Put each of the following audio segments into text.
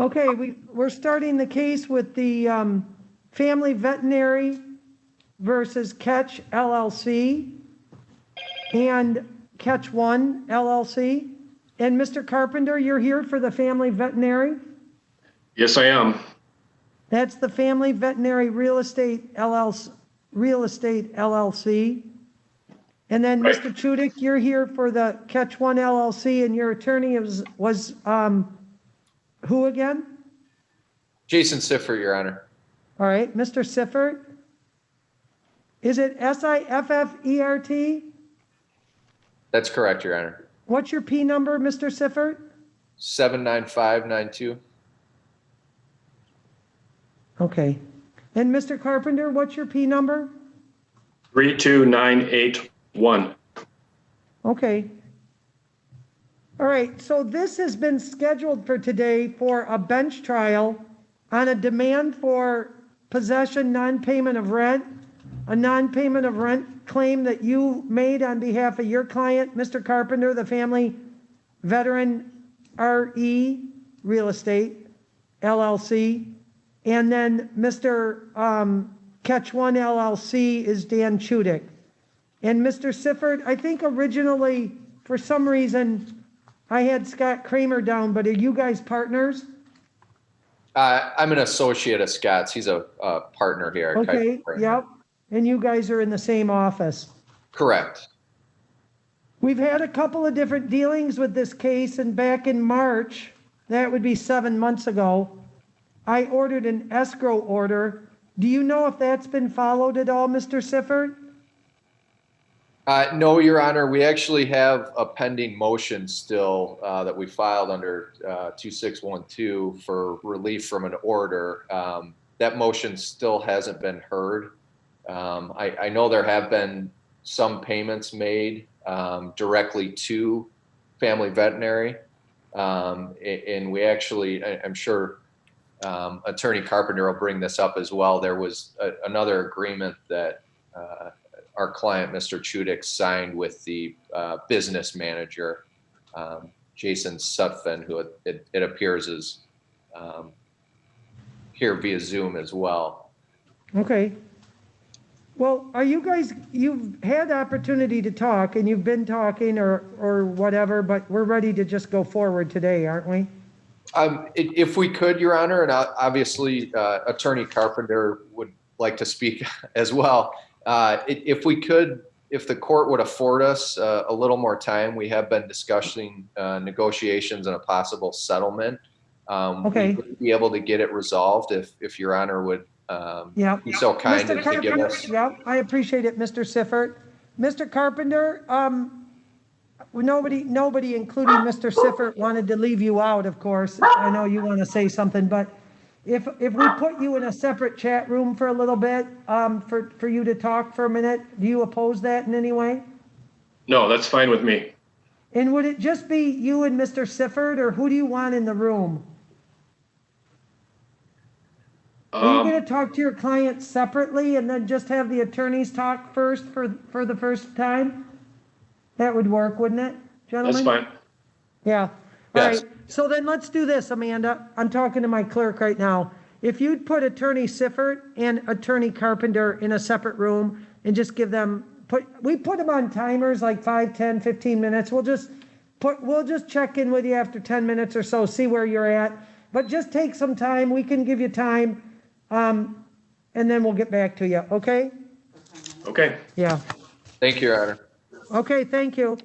Okay, we're starting the case with the Family Veterinary versus Catch LLC and Catch One LLC. And Mr. Carpenter, you're here for the Family Veterinary? Yes, I am. That's the Family Veterinary Real Estate LLC. And then Right. Mr. Chudik, you're here for the Catch One LLC, and your attorney was who again? Jason Siffert, Your Honor. All right, Mr. Siffert. Is it Siffert? That's correct, Your Honor. What's your P number, Mr. Siffert? 79592. Okay. And Mr. Carpenter, what's your P number? 32981. Okay. All right, so this has been scheduled for today for a bench trial on a demand for possession, non-payment of rent, a non-payment of rent claim that you made on behalf of your client, Mr. Carpenter, the Family Veteran RE Real Estate LLC, and then Mr. Catch One LLC is Dan Chudik. And Mr. Siffert, I think originally, for some reason, I had Scott Kramer down, but are you guys partners? I'm an associate of Scott's. He's a partner here. at Okay, Kaiser Kramer. yep. And you guys are in the same office. Correct. We've had a couple of different dealings with this case, and back in March, that would be 7 months ago, I ordered an escrow order. Do you know if that's been followed at all, Mr. Siffert? No, Your Honor. We actually have a pending motion still that we filed under 2612 for relief from an order. That motion still hasn't been heard. I know there have been some payments made directly to Family Veterinary. And we actually, I'm sure Attorney Carpenter will bring this up as well. There was another agreement that our client, Mr. Chudik, signed with the business manager, Jason Sutphen, who it appears is here via Zoom as well. Okay. Well, are you guys, you've had opportunity to talk and you've been talking or whatever, but we're ready to just go forward today, aren't we? If we could, Your Honor, and obviously Attorney Carpenter would like to speak as well. If we could, if the court would afford us a little more time, we have been discussing negotiations and a possible settlement. Okay. We would be able to get it resolved if Your Honor would be so kind Mr. as to give Carpenter, us. yep, I appreciate it, Mr. Siffert. Mr. Carpenter, nobody, including Mr. Siffert, wanted to leave you out, of course. I know you want to say something, but if we put you in a separate chat room for a little bit, for you to talk for a minute, do you oppose that in any way? No, that's fine with me. And would it just be you and Mr. Siffert, or who do you want in the room? Are you going to talk to your client separately and then just have the attorneys talk first for the first time? That would work, wouldn't it, gentlemen? That's fine. Yeah. All Yes. right. So then let's do this, Amanda. I'm talking to my clerk right now. If you'd put Attorney Siffert and Attorney Carpenter in a separate room and just give them, we put them on timers like 5, 10, 15 minutes. We'll just check in with you after 10 minutes or so, see where you're at. But just take some time. We can give you time. And then we'll get back to you. Okay? Okay. Yeah. Thank you, Your Honor. Okay. Thank you.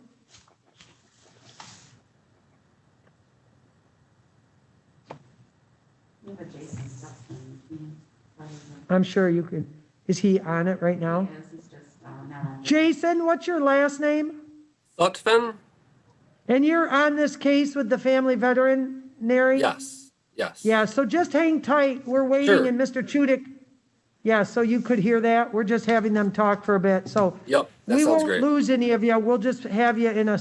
I'm sure you could. Is he on it right now? Jason, what's your last name? Sutphen? And you're on this case with the Family Veterinary? Yes. Yes. Yeah, so just hang tight. We're waiting, Sure. and Mr. Chudik, yeah, so you could hear that. We're just having them talk for a bit. So Yep. That we sounds won't great. lose any of you. We'll just have you in a